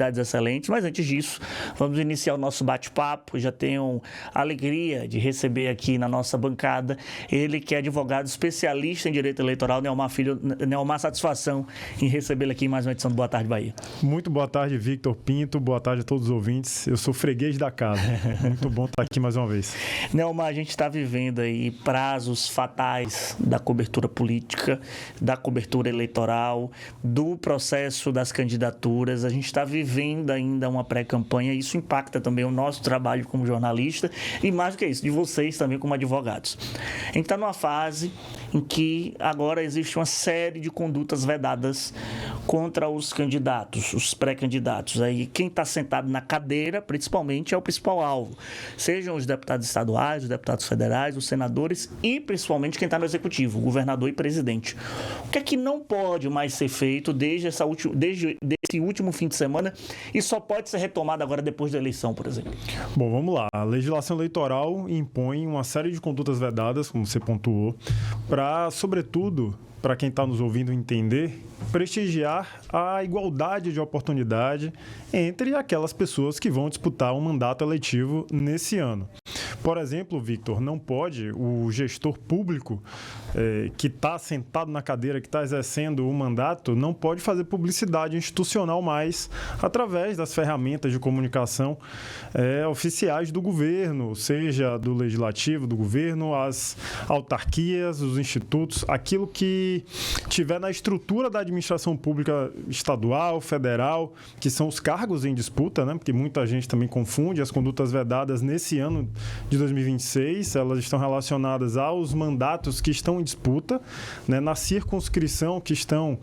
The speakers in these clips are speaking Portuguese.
universidades excelentes. Mas antes disso, vamos iniciar o nosso bate-papo. Já tenho a alegria de receber aqui na nossa bancada ele que é advogado especialista em direito eleitoral, Neomar Filho. Neomar, satisfação em recebê-lo aqui em mais uma edição do Boa Tarde Bahia. Muito boa tarde, Victor Pinto. Boa tarde a todos os ouvintes. Eu sou freguês da casa. Muito bom estar aqui mais uma vez. Neomar, a gente está vivendo aí prazos fatais da cobertura política, da cobertura eleitoral, do processo das candidaturas. A gente está vivendo ainda uma pré-campanha. Isso impacta também o nosso trabalho como jornalista e, mais do que isso, de vocês também como advogados. A gente está numa fase em que agora existe uma série de condutas vedadas contra os candidatos, os pré-candidatos. Aí quem está sentado na cadeira, principalmente, é o principal alvo. Sejam os deputados estaduais, os deputados federais, os senadores e, principalmente, quem está no executivo, o governador e presidente. O que é que não pode mais ser feito desde esse último fim de semana e só pode ser retomado agora depois da eleição, por exemplo? Bom, vamos lá. A legislação eleitoral impõe uma série de condutas vedadas, como você pontuou, para, sobretudo, para quem está nos ouvindo entender, prestigiar a igualdade de oportunidade entre aquelas pessoas que vão disputar um mandato eletivo nesse ano. Por exemplo, Victor, não pode o gestor público que está sentado na cadeira, que está exercendo o mandato, não pode fazer publicidade institucional mais através das ferramentas de comunicação oficiais do governo, seja do legislativo, do governo, as autarquias, os institutos, aquilo que tiver na estrutura da administração pública estadual, federal, que são os cargos em disputa, né? Porque muita gente também confunde as condutas vedadas nesse ano de 2026, elas estão relacionadas aos mandatos que estão em disputa, né? Na circunscrição que estão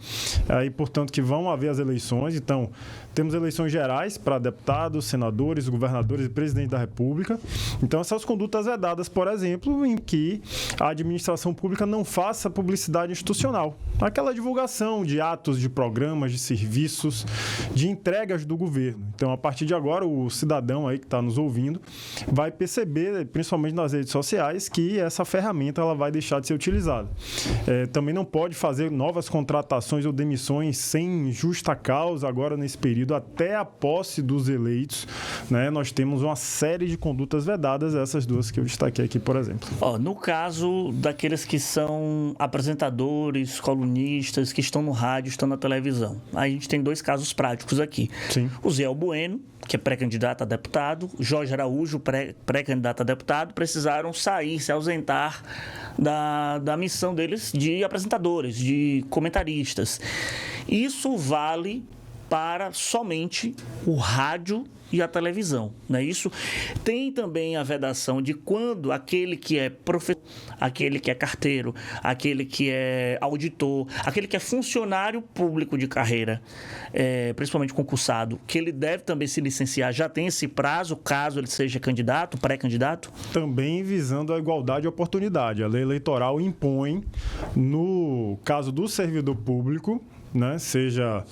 aí, portanto, que vão haver as eleições. Então, temos eleições gerais para deputados, senadores, governadores e presidente da República. Então, essas condutas vedadas, por exemplo, em que a administração pública não faça publicidade institucional. Aquela divulgação de atos, de programas, de serviços, de entregas do governo. Então, a partir de agora, o cidadão aí que está nos ouvindo vai perceber, principalmente nas redes sociais, que essa ferramenta ela vai deixar de ser utilizada. Também não pode fazer novas contratações ou demissões sem justa causa agora nesse período, até a posse dos eleitos, né? Nós temos uma série de condutas vedadas, essas duas que eu destaquei aqui, por exemplo. No caso daqueles que são apresentadores, colunistas, que estão no rádio, estão na televisão, a gente tem dois casos práticos aqui. Sim. O Zé Bueno, que é pré-candidato a deputado, Jorge Araújo, pré-candidato a deputado, precisaram sair, se ausentar da missão deles de apresentadores, de comentaristas. Isso vale para somente o rádio e a televisão, não é isso? Tem também a vedação de quando aquele que é professor, aquele que é carteiro, aquele que é auditor, aquele que é funcionário público de carreira, principalmente concursado, que ele deve também se licenciar, já tem esse prazo, caso ele seja candidato, pré-candidato? Também visando a igualdade de oportunidade. A lei eleitoral impõe, no caso do servidor público, né, seja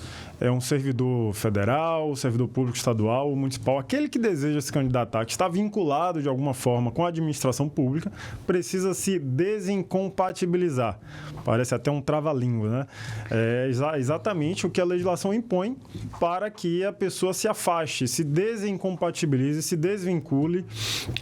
um servidor federal, servidor público estadual ou municipal, aquele que deseja se candidatar, que está vinculado de alguma forma com a administração pública, precisa se desincompatibilizar. Parece até um trava-língua, né? É exatamente o que a legislação impõe para que a pessoa se afaste, se desincompatibilize, se desvincule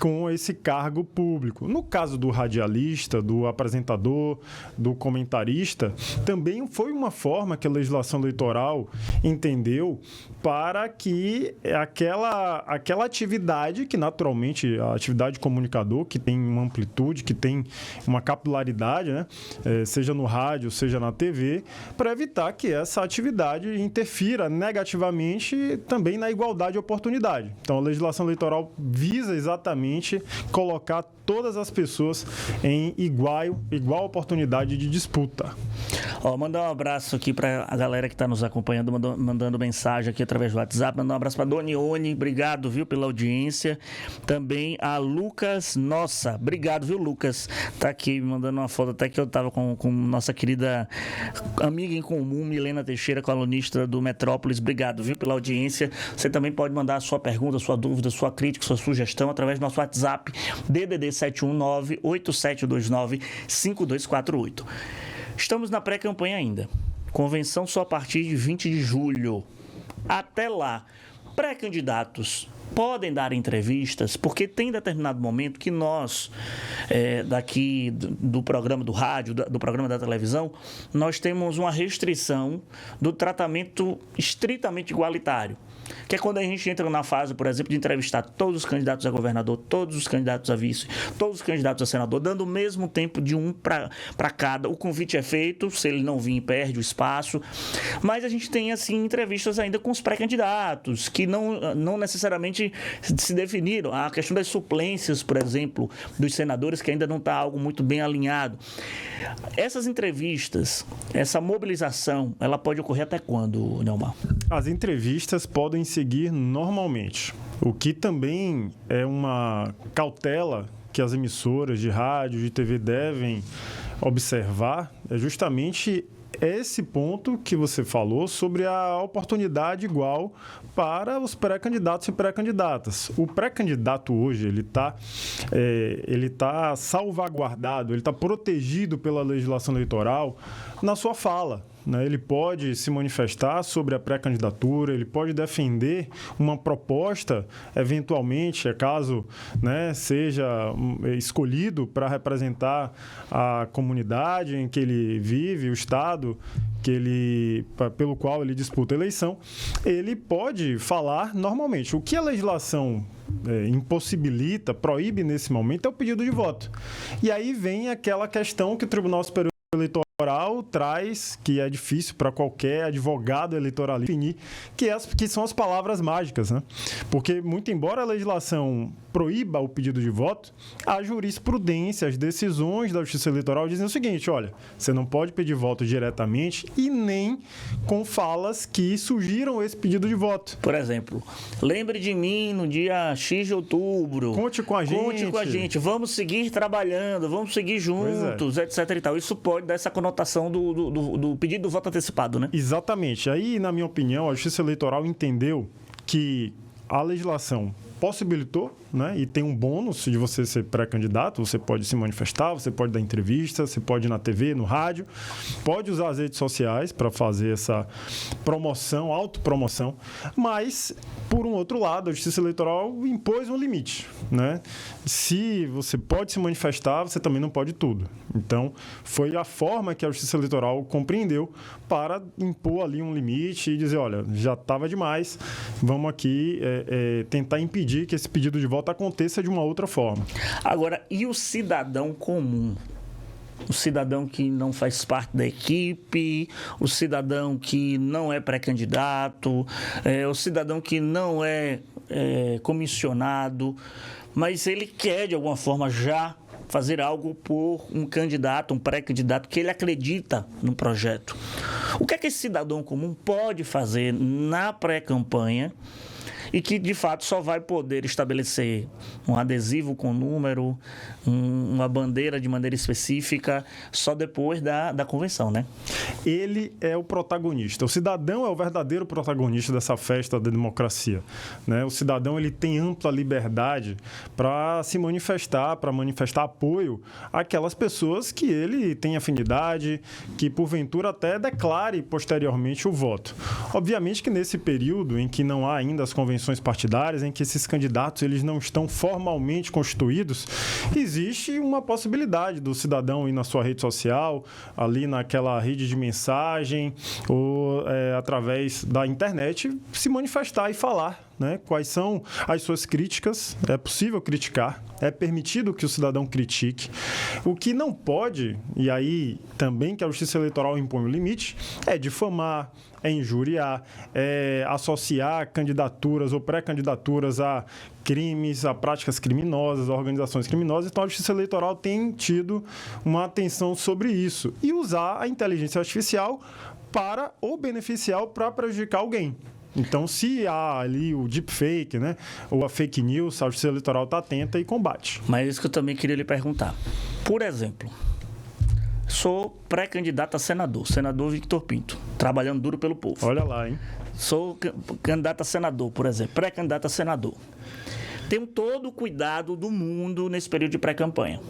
com esse cargo público. No caso do radialista, do apresentador, do comentarista, também foi uma forma que a legislação eleitoral entendeu para que aquela atividade, que naturalmente a atividade de comunicador, que tem uma amplitude, que tem uma capilaridade, né? Seja no rádio, seja na TV, para evitar que essa atividade interfira negativamente também na igualdade de oportunidade. Então, a legislação eleitoral visa exatamente colocar todas as pessoas em igual oportunidade de disputa. Mandar um abraço aqui para a galera que está nos acompanhando, mandando mensagem aqui através do WhatsApp. Mandar um abraço para a Donione, obrigado, viu, pela audiência. Também a Lucas Nossa, obrigado, viu, Lucas? Tá aqui me mandando uma foto, até que eu estava com nossa querida amiga em comum, Milena Teixeira, colunista do Metrópolis. Obrigado, viu, pela audiência. Você também pode mandar a sua pergunta, sua dúvida, sua crítica, sua sugestão através do nosso WhatsApp, DDD 719-8729-5248. Estamos na pré-campanha ainda. Convenção só a partir de 20 de julho. Até lá, Pré-candidatos podem dar entrevistas, porque tem determinado momento que nós, daqui do programa do rádio, do programa da televisão, nós temos uma restrição do tratamento estritamente igualitário. Que é quando a gente entra na fase, por exemplo, de entrevistar todos os candidatos a governador, todos os candidatos a vice, todos os candidatos a senador, dando o mesmo tempo de um para cada. O convite é feito, se ele não vir, perde o espaço. Mas a gente tem, assim, entrevistas ainda com os pré-candidatos, que não necessariamente se definiram. A questão das suplências, por exemplo, dos senadores, que ainda não está algo muito bem alinhado. Essas entrevistas, essa mobilização, ela pode ocorrer até quando, Neumar? As entrevistas podem seguir normalmente, o que também é uma cautela que as emissoras de rádio, de TV devem observar, é justamente esse ponto que você falou sobre a oportunidade igual para os pré-candidatos e pré-candidatas. O pré-candidato hoje, ele tá salvaguardado, ele está protegido pela legislação eleitoral na sua fala. Ele pode se manifestar sobre a pré-candidatura, ele pode defender uma proposta, eventualmente, caso seja escolhido para representar a comunidade em que ele vive, o estado pelo qual ele disputa a eleição, ele pode falar normalmente. O que a legislação impossibilita, proíbe nesse momento, é o pedido de voto. E aí vem aquela questão que o Tribunal Superior Eleitoral traz, que é difícil para qualquer advogado eleitoral definir, que são as palavras mágicas, né? Porque, muito embora a legislação proíba o pedido de voto, a jurisprudência, as decisões da Justiça Eleitoral dizem o seguinte: olha, você não pode pedir voto diretamente e nem com falas que sugiram esse pedido de voto. Por exemplo, lembre de mim no dia X de outubro. Conte com a gente. Vamos seguir trabalhando, vamos seguir juntos, etc. e tal. Isso pode dar essa conotação do pedido do voto antecipado, né? Exatamente. Aí, na minha opinião, a Justiça Eleitoral entendeu que a legislação possibilitou, e tem um bônus de você ser pré-candidato, você pode se manifestar, você pode dar entrevista, você pode ir na TV, no rádio, pode usar as redes sociais para fazer essa promoção, autopromoção, mas, por um outro lado, a Justiça Eleitoral impôs um limite, Se você pode se manifestar, você também não pode tudo. Então, foi a forma que a Justiça Eleitoral compreendeu para impor ali um limite e dizer, olha, já estava demais, vamos aqui tentar impedir que esse pedido de voto aconteça de uma outra forma. Agora, e o cidadão comum? O cidadão que não faz parte da equipe, o cidadão que não é pré-candidato, o cidadão que não é comissionado, mas ele quer, de alguma forma, já fazer algo por um candidato, um pré-candidato, que ele acredita no projeto. O que é que esse cidadão comum pode fazer na pré-campanha e que, de fato, só vai poder estabelecer um adesivo com número, uma bandeira de maneira específica, só depois da convenção, né? Ele é o protagonista. O cidadão é o verdadeiro protagonista dessa festa da democracia, O cidadão, ele tem ampla liberdade para se manifestar, para manifestar apoio àquelas pessoas que ele tem afinidade, que, porventura, até declare posteriormente o voto. Obviamente que nesse período em que não há ainda as convenções partidárias, em que esses candidatos eles não estão formalmente constituídos, existe uma possibilidade do cidadão ir na sua rede social, ali naquela rede de mensagem ou através da internet, se manifestar e falar quais são as suas críticas. É possível criticar, é permitido que o cidadão critique. O que não pode, e aí também que a Justiça Eleitoral impõe o limite, é difamar, é injuriar, é associar candidaturas ou pré-candidaturas a crimes, a práticas criminosas, a organizações criminosas. Então, a Justiça Eleitoral tem tido uma atenção sobre isso e usar a inteligência artificial para ou beneficiar ou para prejudicar alguém. Então, se há ali o deepfake, ou a fake news, a Justiça Eleitoral está atenta e combate. Mas isso que eu também queria lhe perguntar. Por exemplo, sou pré-candidato a senador Victor Pinto, trabalhando duro pelo povo. Olha lá, hein? Sou candidato a senador, por exemplo, pré-candidato a senador. Tenho todo o cuidado do mundo nesse período de pré-campanha.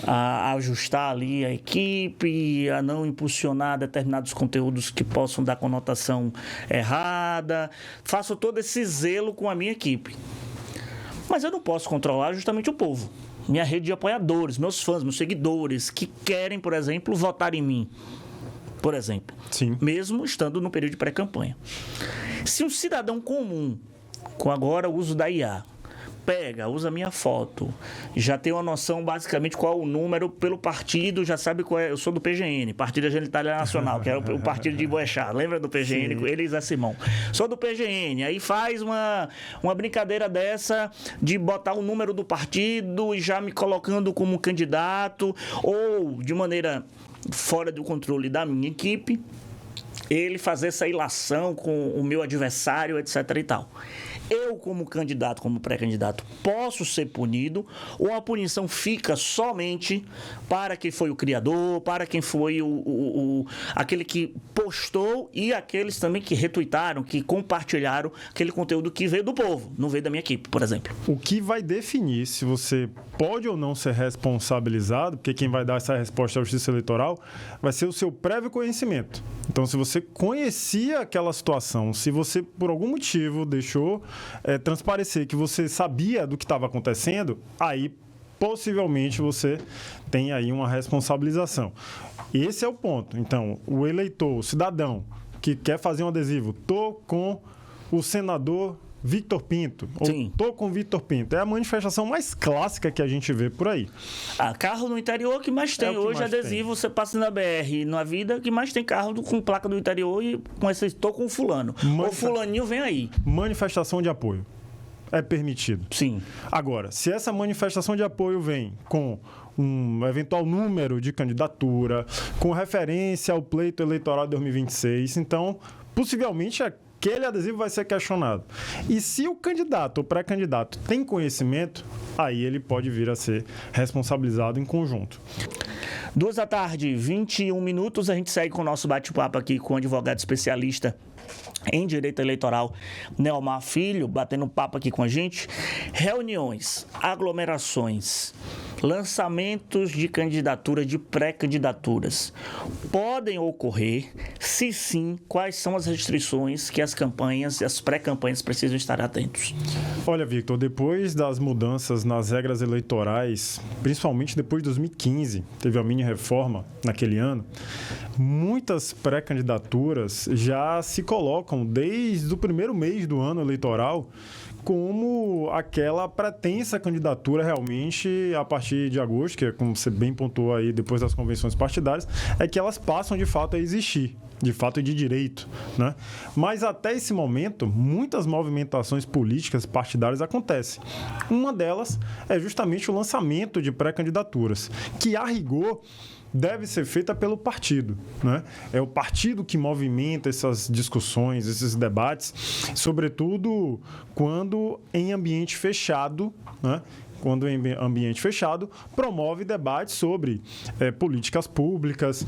a ajustar ali a equipe, a não impulsionar determinados conteúdos que possam dar conotação errada. Faço todo esse zelo com a minha equipe. Mas eu não posso controlar justamente o povo. Minha rede de apoiadores, meus fãs, meus seguidores, que querem, por exemplo, votar em mim. Por exemplo. Sim. Mesmo estando no período de pré-campanha. Se um cidadão comum, com agora o uso da IA, usa minha foto, já tem uma noção basicamente qual o número pelo partido, já sabe qual é. Eu sou do PGN, Partido Genitália Nacional, que era o partido de Boechat. Lembra do PGN? Sim. Ele e Zé Simão. Sou do PGN, aí faz uma brincadeira dessa de botar o número do partido e já me colocando como candidato, ou de maneira fora do controle da minha equipe, ele fazer essa ilação com o meu adversário, etc. e tal. Eu, como candidato, como pré-candidato, posso ser punido, ou a punição fica somente para quem foi o criador, para quem foi aquele que postou e aqueles também que retuitaram, que compartilharam aquele conteúdo que veio do povo, não veio da minha equipe, por exemplo. O que vai definir se você pode ou não ser responsabilizado, porque quem vai dar essa resposta à Justiça Eleitoral, vai ser o seu prévio conhecimento. Então, se você conhecia aquela situação, se você, por algum motivo, deixou transparecer que você sabia do que estava acontecendo, aí possivelmente você tem aí uma responsabilização. Esse é o ponto. Então, o eleitor, o cidadão que quer fazer um adesivo, tô com o senador Victor Pinto, ou tô com Victor Pinto, é a manifestação mais clássica que a gente vê por aí. Carro no interior que mais tem. Hoje mais adesivo, tem. Você passa na BR, na vida, que mais tem carro com placa do interior e com esse tô com fulano. Ou fulaninho vem aí. Manifestação de apoio. É permitido. Sim. Agora, se essa manifestação de apoio vem com um eventual número de candidatura, com referência ao pleito eleitoral de 2026, então, possivelmente, aquele adesivo vai ser questionado. E se o candidato ou pré-candidato tem conhecimento, aí ele pode vir a ser responsabilizado em conjunto. 14h, 21 minutos, a gente segue com o nosso bate-papo aqui com o advogado especialista em direito eleitoral, Neomar Filho, batendo papo aqui com a gente. Reuniões, aglomerações, lançamentos de candidatura, de pré-candidaturas, podem ocorrer? Se sim, quais são as restrições que as campanhas e as pré-campanhas precisam estar atentos? Olha, Victor, depois das mudanças nas regras eleitorais, principalmente depois de 2015, teve a mini-reforma naquele ano, muitas pré-candidaturas já se colocam desde o primeiro mês do ano eleitoral como aquela pretensa candidatura realmente a partir de agosto, que é como você bem pontuou aí depois das convenções partidárias, é que elas passam de fato a existir, de fato e de direito, né? Mas até esse momento, muitas movimentações políticas partidárias acontecem. Uma delas é justamente o lançamento de pré-candidaturas, que a rigor deve ser feita pelo partido, né? É o partido que movimenta essas discussões, esses debates, sobretudo quando em ambiente fechado, né? Quando em ambiente fechado, promove debates sobre políticas públicas.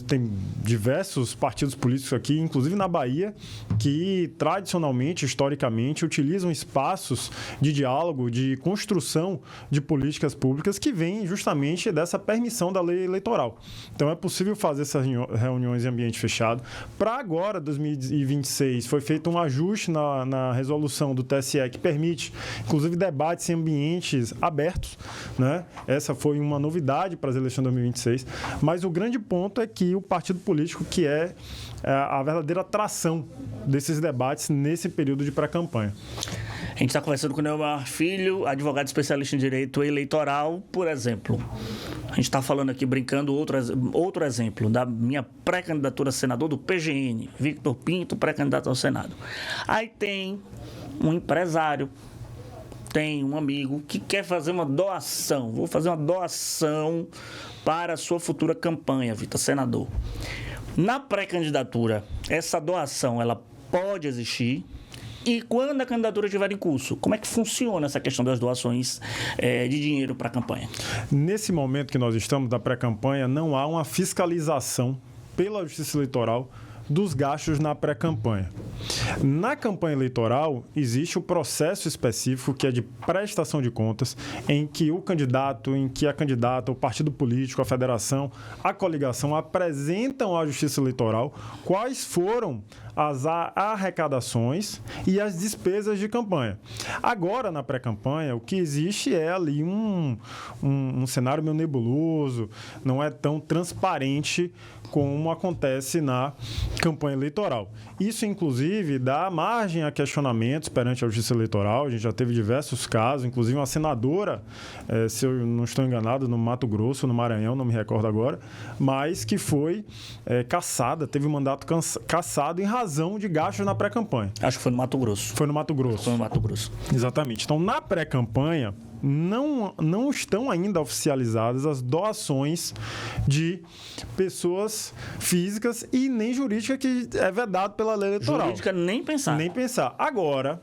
Tem diversos partidos políticos aqui, inclusive na Bahia, que tradicionalmente, historicamente, utilizam espaços de diálogo, de construção de políticas públicas que vêm justamente dessa permissão da lei eleitoral. Então, é possível fazer essas reuniões em ambiente fechado. Para agora, 2026, foi feito um ajuste na resolução do TSE que permite, inclusive, debates em ambientes abertos, né? Essa foi uma novidade para as eleições de 2026, mas o grande ponto é que o partido político que é a verdadeira atração desses debates nesse período de pré-campanha. A gente está conversando com o Neomar Filho, advogado especialista em direito eleitoral, por exemplo. A gente está falando aqui, brincando, outro exemplo, da minha pré-candidatura a senador do PGN, Victor Pinto, pré-candidato ao Senado. Aí tem um empresário, tem um amigo que quer fazer uma doação. Vou fazer uma doação para a sua futura campanha, Vitor, senador. Na pré-candidatura, essa doação, ela pode existir? E quando a candidatura estiver em curso, como é que funciona essa questão das doações de dinheiro para a campanha? Nesse momento que nós estamos da pré-campanha, não há uma fiscalização pela Justiça Eleitoral dos gastos na pré-campanha. Na campanha eleitoral, existe o processo específico que é de prestação de contas, em que a candidata, o partido político, a federação, a coligação apresentam à Justiça Eleitoral quais foram as arrecadações e as despesas de campanha. Agora, na pré-campanha, o que existe é ali um cenário meio nebuloso, não é tão transparente como acontece na campanha eleitoral. Isso, inclusive, dá margem a questionamentos perante a Justiça Eleitoral. A gente já teve diversos casos, inclusive uma senadora, se eu não estou enganado, no Mato Grosso, no Maranhão, não me recordo agora, mas que foi cassada, teve um mandato cassado em razão de gastos na pré-campanha. Acho que foi no Mato Grosso. Foi no Mato Grosso. Foi no Mato Grosso. Exatamente. Então, na pré-campanha, não estão ainda oficializadas as doações de pessoas físicas e nem jurídica, que é vedado pela lei eleitoral. Jurídica, nem pensar. Nem pensar. Agora,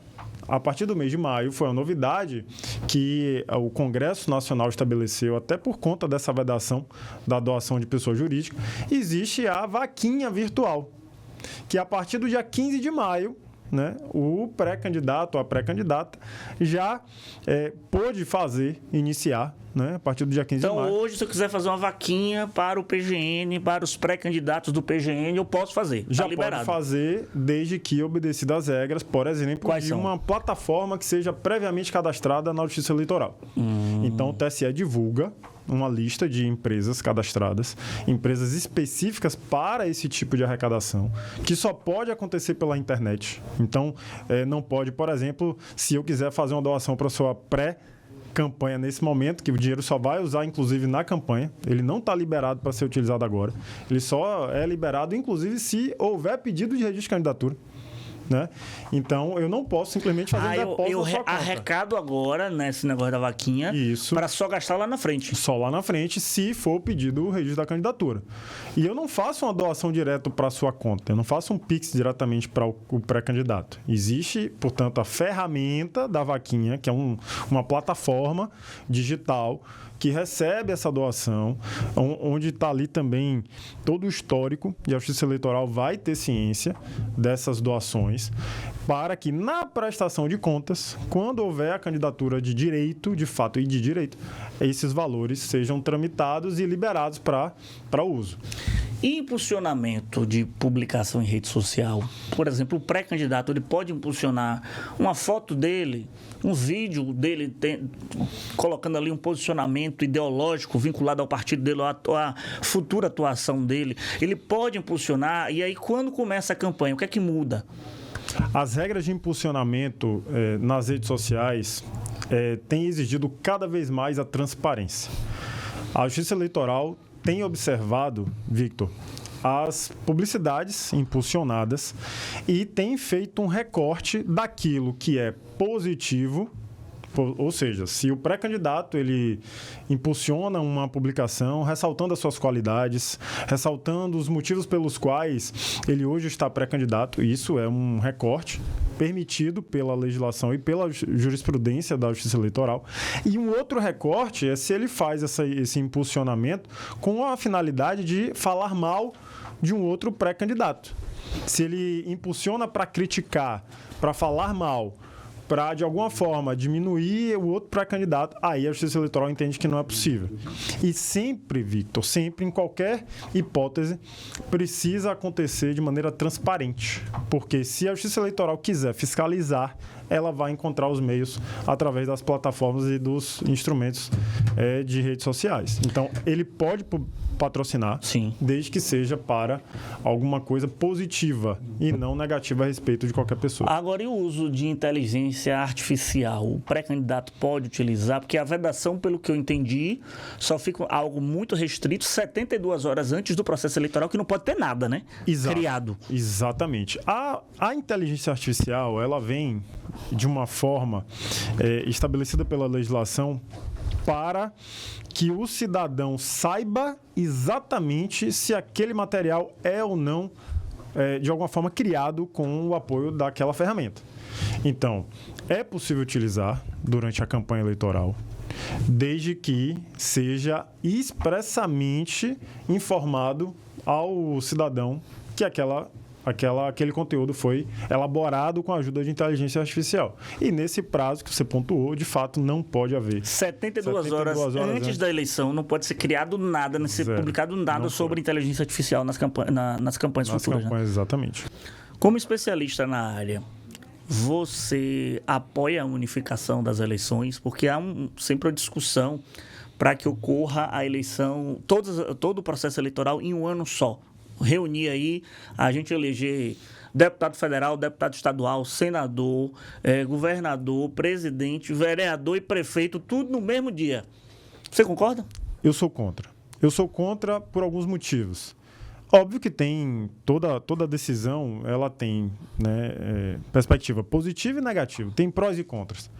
a partir do mês de maio, foi uma novidade que o Congresso Nacional estabeleceu, até por conta dessa vedação da doação de pessoa jurídica, existe a vaquinha virtual, que a partir do dia 15 de maio, né, o pré-candidato ou a pré-candidata já pôde iniciar, né, a partir do dia 15 de maio. Então, hoje, se eu quiser fazer uma vaquinha para o PGN, para os pré-candidatos do PGN, eu posso fazer. Já tá liberado. pode fazer, desde que obedecidas as regras, por exemplo, Quais são? uma plataforma que seja previamente cadastrada na Justiça Eleitoral. Então, o TSE divulga uma lista de empresas cadastradas, empresas específicas para esse tipo de arrecadação, que só pode acontecer pela internet. Então, não pode, por exemplo, se eu quiser fazer uma doação para a sua pré-campanha nesse momento, que o dinheiro só vai usar, inclusive, na campanha, ele não está liberado para ser utilizado agora, ele só é liberado, inclusive, se houver pedido de registro de candidatura. Né? Então, eu não posso simplesmente fazer um depósito na sua conta. Arrecado agora, nesse negócio da vaquinha, para só gastar lá na frente. Só lá na frente, se for pedido o registro da candidatura. E eu não faço uma doação direto para a sua conta, eu não faço um Pix diretamente para o pré-candidato. Existe, portanto, a ferramenta da vaquinha, que é uma plataforma digital que recebe essa doação, onde está ali também todo o histórico, e a Justiça Eleitoral vai ter ciência dessas doações, para que na prestação de contas, quando houver a candidatura de direito, de fato e de direito, esses valores sejam tramitados e liberados para uso. E impulsionamento de publicação em rede social? Por exemplo, o pré-candidato ele pode impulsionar uma foto dele, um vídeo dele colocando ali um posicionamento ideológico vinculado ao partido dele, ou à futura atuação dele. Ele pode impulsionar, e aí quando começa a campanha, o que é que muda? As regras de impulsionamento nas redes sociais têm exigido cada vez mais a transparência. A Justiça Eleitoral tem observado, Victor, as publicidades impulsionadas e tem feito um recorte daquilo que é positivo, ou seja, se o pré-candidato ele impulsiona uma publicação ressaltando as suas qualidades, ressaltando os motivos pelos quais ele hoje está pré-candidato, isso é um recorte permitido pela legislação e pela jurisprudência da Justiça Eleitoral. E um outro recorte é se ele faz esse impulsionamento com a finalidade de falar mal de um outro pré-candidato. Se ele impulsiona para criticar, para falar mal, para, de alguma forma, diminuir o outro pré-candidato, aí a Justiça Eleitoral entende que não é possível. E sempre, Victor, sempre, em qualquer hipótese, precisa acontecer de maneira transparente. Porque se a Justiça Eleitoral quiser fiscalizar, ela vai encontrar os meios através das plataformas e dos instrumentos de redes sociais. Então, ele pode patrocinar, sim, desde que seja para alguma coisa positiva e não negativa a respeito de qualquer pessoa. Agora, e o uso de inteligência artificial? O pré-candidato pode utilizar? Porque a vedação, pelo que eu entendi, só fica algo muito restrito 72 horas antes do processo eleitoral, que não pode ter nada, né? Exato. Criado. Exatamente. A inteligência artificial, ela vem de uma forma estabelecida pela legislação para que o cidadão saiba exatamente se aquele material é ou não, de alguma forma, criado com o apoio daquela ferramenta. Então, é possível utilizar durante a campanha eleitoral, desde que seja expressamente informado ao cidadão que aquela aquele conteúdo foi elaborado com a ajuda de inteligência artificial. E nesse prazo que você pontuou, de fato, não pode haver. 72 horas antes da eleição não pode ser criado nada, não ser publicado nada sobre inteligência artificial nas campanhas futuras. Exatamente. Como especialista na área, você apoia a unificação das eleições? Porque há sempre uma discussão para que ocorra a eleição, todo o processo eleitoral em um ano só. Reunir aí, a gente eleger deputado federal, deputado estadual, senador, governador, presidente, vereador e prefeito, tudo no mesmo dia. Você concorda? Eu sou contra. Eu sou contra por alguns motivos. Óbvio que tem toda decisão, ela tem, né, perspectiva positiva e negativa, tem prós e contras.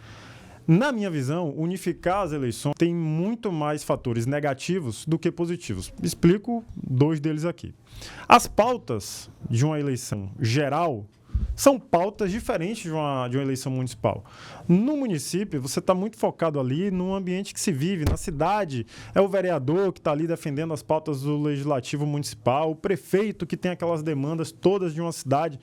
Na minha visão, unificar as eleições tem muito mais fatores negativos do que positivos. Explico 2 deles aqui. As pautas de uma eleição geral são pautas diferentes de uma eleição municipal. No município, você está muito focado ali no ambiente que se vive. Na cidade, é o vereador que está ali defendendo as pautas do legislativo municipal, o prefeito que tem aquelas demandas todas de uma cidade,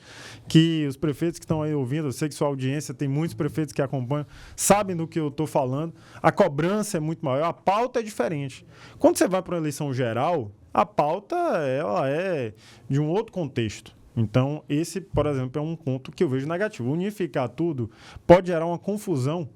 que os prefeitos que estão aí ouvindo, eu sei que sua audiência tem muitos prefeitos que acompanham, sabem do que eu estou falando. A cobrança é muito maior, a pauta é diferente. Quando você vai para uma eleição geral, a pauta ela é de um outro contexto. Então, esse, por exemplo, é um ponto que eu vejo negativo. Unificar tudo pode gerar uma confusão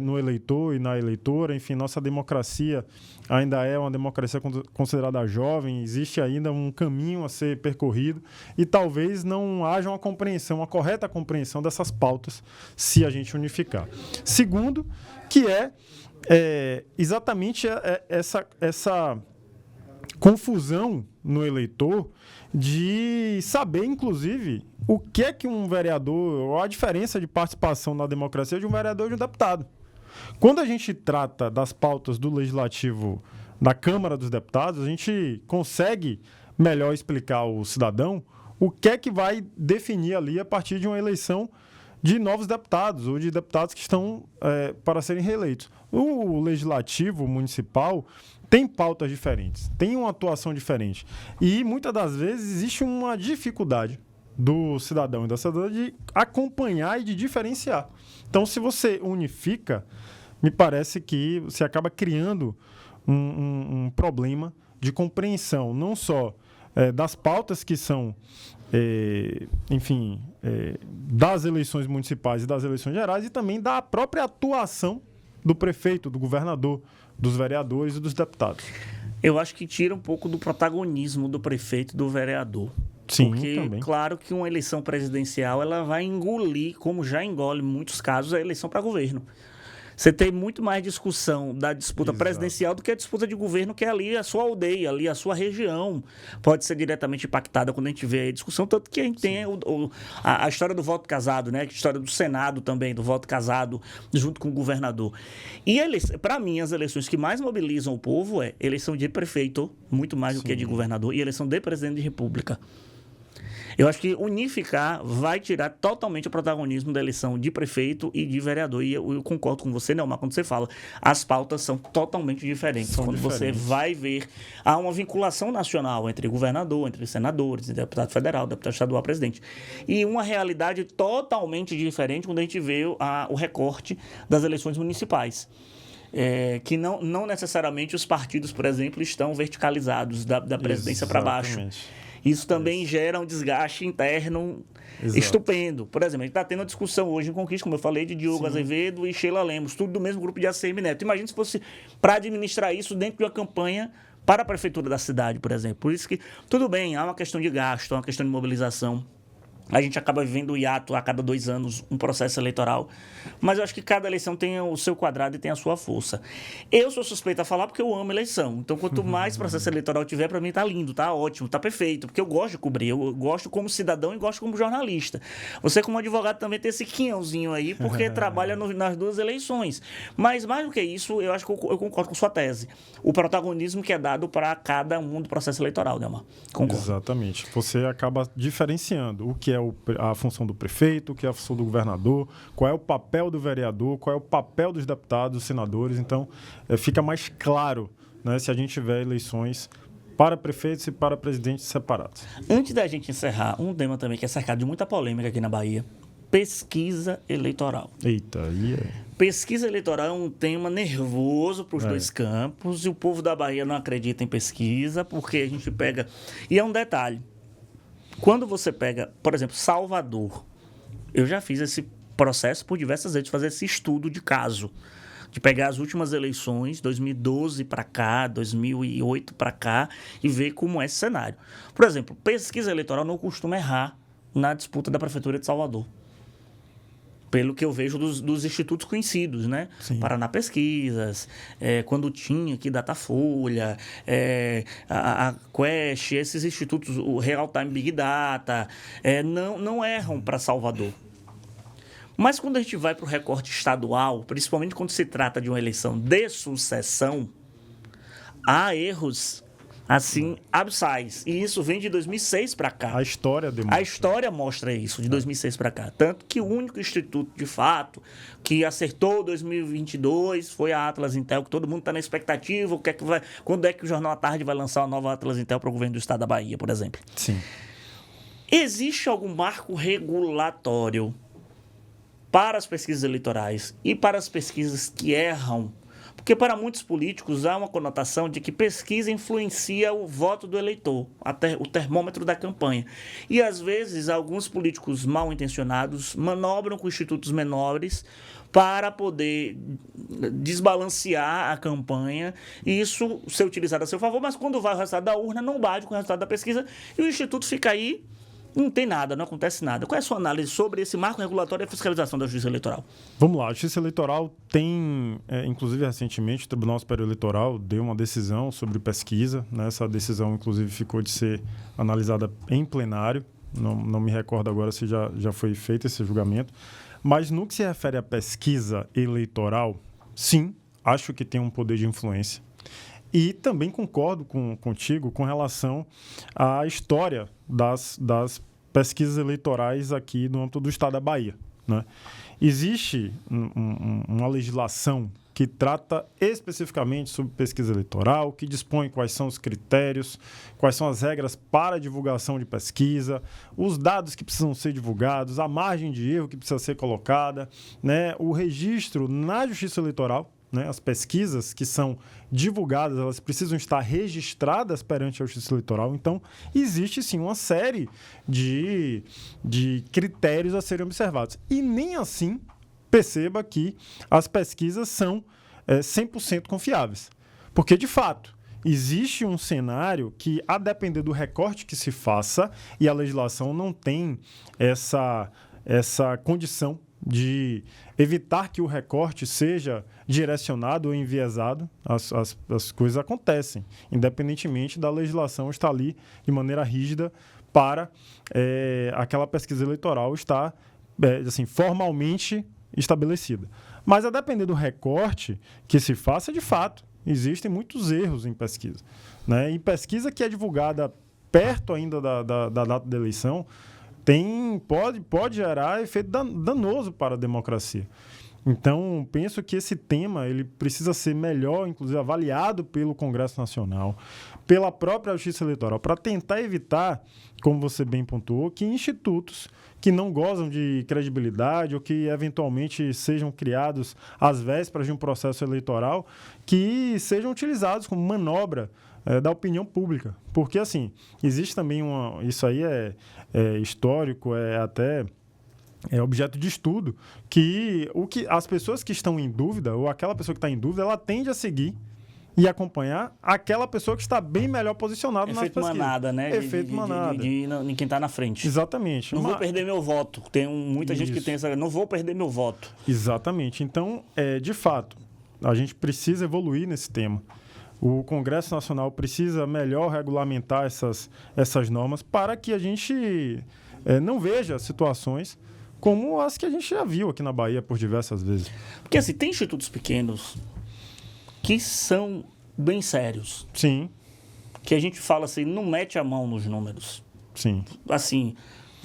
no eleitor e na eleitora. Enfim, nossa democracia ainda é uma democracia considerada jovem, existe ainda um caminho a ser percorrido e talvez não haja uma compreensão, uma correta compreensão dessas pautas se a gente unificar. Segundo, que exatamente essa confusão no eleitor de saber, inclusive, o que é que um vereador, ou a diferença de participação na democracia de um vereador e de um deputado. Quando a gente trata das pautas do Legislativo da Câmara dos Deputados, a gente consegue melhor explicar ao cidadão o que é que vai definir ali a partir de uma eleição de novos deputados ou de deputados que estão para serem reeleitos. O Legislativo Municipal tem pautas diferentes, tem uma atuação diferente. E, muitas das vezes, existe uma dificuldade do cidadão e da cidadã de acompanhar e de diferenciar. Então, se você unifica, me parece que você acaba criando um problema de compreensão, não só das pautas que são, das eleições municipais e das eleições gerais, e também da própria atuação do prefeito, do governador, dos vereadores e dos deputados. Eu acho que tira um pouco do protagonismo do prefeito e do vereador. Sim, porque, também. Claro que uma eleição presidencial ela vai engolir, como já engole em muitos casos, a eleição para governo. Você tem muito mais discussão da disputa presidencial do que a disputa de governo, que é ali a sua aldeia, ali a sua região. Pode ser diretamente impactada quando a gente vê a discussão, tanto que a gente tem a história do voto casado, né? A história do Senado também, do voto casado junto com o governador. E para mim, as eleições que mais mobilizam o povo é eleição de prefeito, muito mais do que de governador, e eleição de presidente de república. Eu acho que unificar vai tirar totalmente o protagonismo da eleição de prefeito e de vereador. E eu concordo com você, Neomar, quando você fala, as pautas são totalmente diferentes. Quando você vai ver, há uma vinculação nacional entre governador, entre senadores, deputado federal, deputado estadual, presidente. E uma realidade totalmente diferente quando a gente vê o recorte das eleições municipais. Que não necessariamente os partidos, por exemplo, estão verticalizados da presidência para baixo. Isso também gera um desgaste interno estupendo. Por exemplo, a gente está tendo uma discussão hoje em Conquista, como eu falei, de Diogo Azevedo e Sheila Lemos, tudo do mesmo grupo de ACM Neto. Imagina se fosse para administrar isso dentro de uma campanha para a prefeitura da cidade, por exemplo. Por isso que, tudo bem, há uma questão de gasto, há uma questão de mobilização. A gente acaba vivendo o hiato a cada 2 anos, um processo eleitoral. Mas eu acho que cada eleição tem o seu quadrado e tem a sua força. Eu sou suspeito a falar porque eu amo eleição. Então, quanto mais processo eleitoral tiver, para mim tá lindo, tá ótimo, tá perfeito. Porque eu gosto de cobrir, eu gosto como cidadão e gosto como jornalista. Você, como advogado, também tem esse quinhãozinho aí, porque trabalha nas 2 eleições. Mas, mais do que isso, eu acho que eu concordo com sua tese. O protagonismo que é dado para cada um do processo eleitoral, Delmar. Concordo. Exatamente. Você acaba diferenciando o que é a função do prefeito, o que é a função do governador, qual é o papel do vereador, qual é o papel dos deputados, dos senadores. Então, fica mais claro, né, se a gente tiver eleições para prefeitos e para presidentes separados. Antes da gente encerrar, um tema também que é cercado de muita polêmica aqui na Bahia, pesquisa eleitoral. Eita, aí Pesquisa eleitoral é um tema nervoso para os dois campos, e o povo da Bahia não acredita em pesquisa, porque a gente pega... E é um detalhe, quando você pega, por exemplo, Salvador, eu já fiz esse processo por diversas vezes, fazer esse estudo de caso, de pegar as últimas eleições, 2012 para cá, 2008 para cá, e ver como é esse cenário. Por exemplo, pesquisa eleitoral não costuma errar na disputa da Prefeitura de Salvador. Pelo que eu vejo dos institutos conhecidos, né? Sim. Paraná Pesquisas, quando tinha aqui Datafolha, a Quest, esses institutos, o Real Time Big Data, não erram para Salvador. Mas quando a gente vai para o recorte estadual, principalmente quando se trata de uma eleição de sucessão, há erros assim abissais. E isso vem de 2006 para cá. a história demonstra. A história mostra isso, de 2006 para cá. Tanto que o único instituto, de fato, que acertou 2022 foi a Atlas Intel, que todo mundo está na expectativa. Quando é que o Jornal à Tarde vai lançar a nova Atlas Intel para o governo do estado da Bahia, por exemplo? Sim. Existe algum marco regulatório para as pesquisas eleitorais e para as pesquisas que erram? Porque para muitos políticos há uma conotação de que pesquisa influencia o voto do eleitor, o termômetro da campanha. E às vezes alguns políticos mal intencionados manobram com institutos menores para poder desbalancear a campanha e isso ser utilizado a seu favor, mas quando vai o resultado da urna não bate com o resultado da pesquisa e o instituto fica aí. Não tem nada, não acontece nada. Qual é a sua análise sobre esse marco regulatório e a fiscalização da Justiça Eleitoral? Vamos lá, a Justiça Eleitoral tem, inclusive recentemente, o Tribunal Superior Eleitoral deu uma decisão sobre pesquisa, né? Essa decisão, inclusive, ficou de ser analisada em plenário, não me recordo agora se já foi feito esse julgamento, mas no que se refere à pesquisa eleitoral, sim, acho que tem um poder de influência. E também concordo contigo com relação à história das pesquisas eleitorais aqui no âmbito do estado da Bahia, né? Existe uma legislação que trata especificamente sobre pesquisa eleitoral, que dispõe quais são os critérios, quais são as regras para a divulgação de pesquisa, os dados que precisam ser divulgados, a margem de erro que precisa ser colocada, né? O registro na Justiça Eleitoral, né? As pesquisas que são divulgadas, elas precisam estar registradas perante a Justiça Eleitoral. Então, existe sim uma série de critérios a serem observados. E nem assim perceba que as pesquisas são 100% confiáveis. Porque, de fato, existe um cenário que, a depender do recorte que se faça, e a legislação não tem essa condição de evitar que o recorte seja direcionado ou enviesado, as coisas acontecem, independentemente da legislação estar ali de maneira rígida para aquela pesquisa eleitoral estar assim, formalmente estabelecida. Mas a depender do recorte que se faça, de fato, existem muitos erros em pesquisa, né? E pesquisa que é divulgada perto ainda da data da eleição pode gerar efeito danoso para a democracia. Então, penso que esse tema ele precisa ser melhor, inclusive avaliado pelo Congresso Nacional, pela própria Justiça Eleitoral, para tentar evitar, como você bem pontuou, que institutos que não gozam de credibilidade ou que eventualmente sejam criados às vésperas de um processo eleitoral, que sejam utilizados como manobra da opinião pública. Porque, assim, existe também isso aí é histórico, até objeto de estudo, que as pessoas que estão em dúvida, ou aquela pessoa que está em dúvida, ela tende a seguir e acompanhar aquela pessoa que está bem melhor posicionada nas pesquisas. Efeito manada, né? Efeito manada. De quem está na frente. Exatamente. Não vou perder meu voto. Tem muita gente que tem essa... Não vou perder meu voto. Exatamente. Então, de fato, a gente precisa evoluir nesse tema. O Congresso Nacional precisa melhor regulamentar essas normas para que a gente não veja situações como as que a gente já viu aqui na Bahia por diversas vezes. Porque, assim, tem institutos pequenos que são bem sérios. Sim. Que a gente fala assim, não mete a mão nos números. Sim. Assim,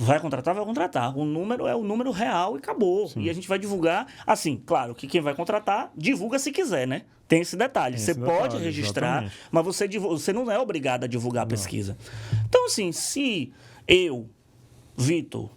Vai contratar, vai contratar. O número é o número real e acabou. Sim. E a gente vai divulgar, assim, claro, que quem vai contratar, divulga se quiser, né? Tem esse detalhe. Você pode registrar, exatamente. Mas você não é obrigado a divulgar a pesquisa. Então, assim, se eu, Vitor,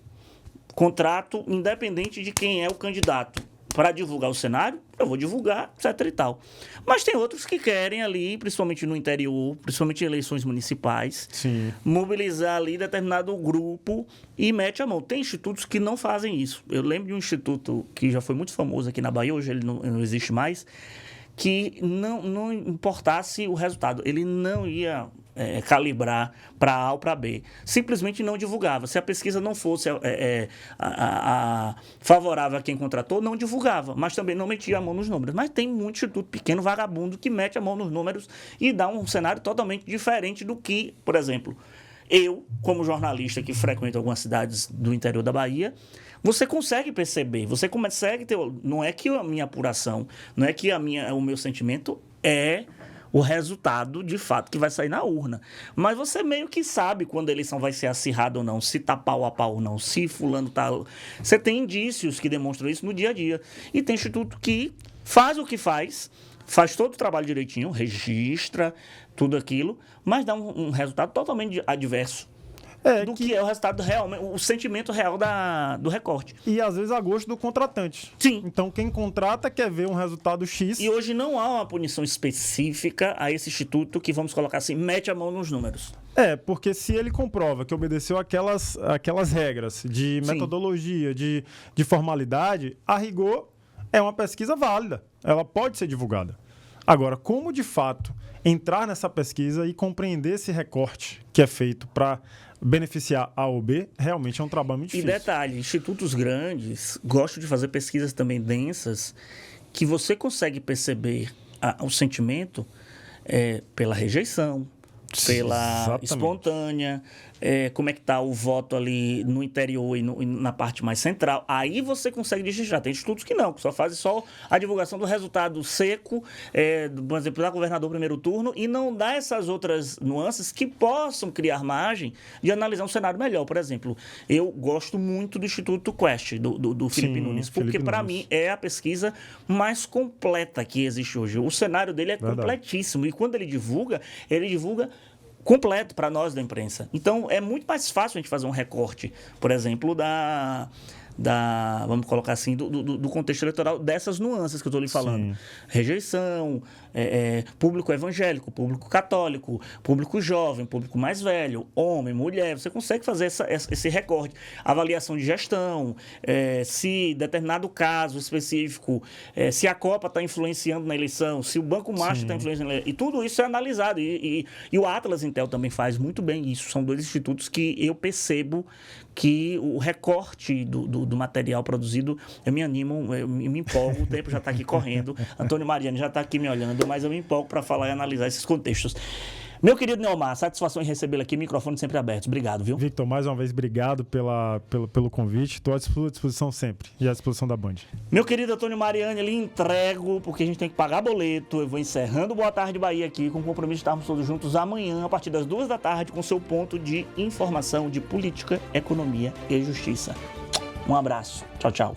contrato, independente de quem é o candidato, para divulgar o cenário, eu vou divulgar, etc e tal. Mas tem outros que querem ali, principalmente no interior, principalmente em eleições municipais, sim, mobilizar ali determinado grupo e mete a mão. Tem institutos que não fazem isso. Eu lembro de um instituto que já foi muito famoso aqui na Bahia, hoje ele não existe mais, que não importasse o resultado. Ele não ia calibrar para A ou para B. Simplesmente não divulgava. Se a pesquisa não fosse favorável a quem contratou, não divulgava. Mas também não metia a mão nos números. Mas tem muito instituto pequeno, vagabundo, que mete a mão nos números e dá um cenário totalmente diferente do que, por exemplo, eu, como jornalista que frequento algumas cidades do interior da Bahia, você consegue perceber, você consegue ter... Não é que a minha apuração, não é que o meu sentimento é o resultado, de fato, que vai sair na urna. Mas você meio que sabe quando a eleição vai ser acirrada ou não, se tá pau a pau ou não, se fulano tá... Você tem indícios que demonstram isso no dia a dia. E tem instituto que faz o que faz todo o trabalho direitinho, registra tudo aquilo, mas dá um resultado totalmente adverso. Do que é o resultado real, o sentimento real do recorte. E às vezes a gosto do contratante. Sim. Então quem contrata quer ver um resultado X. E hoje não há uma punição específica a esse instituto que, vamos colocar assim, mete a mão nos números. Porque se ele comprova que obedeceu aquelas regras de metodologia, de formalidade, a rigor é uma pesquisa válida. Ela pode ser divulgada. Agora, como de fato entrar nessa pesquisa e compreender esse recorte que é feito para beneficiar A ou B, realmente é um trabalho muito difícil. E detalhe, institutos grandes gostam de fazer pesquisas também densas, que você consegue perceber o sentimento pela rejeição, pela exatamente. Espontânea, como é que está o voto ali no interior e na parte mais central. Aí você consegue registrar. Tem institutos que não, que só fazem só a divulgação do resultado seco, por exemplo, da governador primeiro turno, e não dá essas outras nuances que possam criar margem de analisar um cenário melhor. Por exemplo, eu gosto muito do Instituto Quest, do Felipe Nunes, porque para mim é a pesquisa mais completa que existe hoje. O cenário dele é completíssimo. E quando ele divulga completo para nós da imprensa. Então, é muito mais fácil a gente fazer um recorte, por exemplo, vamos colocar assim, do contexto eleitoral, dessas nuances que eu estou lhe falando. Sim. Rejeição, público evangélico, público católico, público jovem, público mais velho, homem, mulher. Você consegue fazer esse recorte. Avaliação de gestão, se determinado caso específico, se a Copa está influenciando na eleição, se o Banco Master está influenciando na eleição. E tudo isso é analisado. E o Atlas Intel também faz muito bem isso. São dois institutos que eu percebo que o recorte do material produzido, eu me animo, eu me empolgo, o tempo já está aqui correndo, Antônio Mariani já está aqui me olhando, mas eu me empolgo para falar e analisar esses contextos. Meu querido Neomar, satisfação em recebê-lo aqui, microfone sempre aberto. Obrigado, viu? Victor, mais uma vez, obrigado pelo convite. Estou à disposição sempre e à disposição da Band. Meu querido Antônio Mariani, lhe entrego, porque a gente tem que pagar boleto. Eu vou encerrando o Boa Tarde Bahia aqui, com o compromisso de estarmos todos juntos amanhã, a partir das 14h, com seu ponto de informação de política, economia e justiça. Um abraço. Tchau, tchau.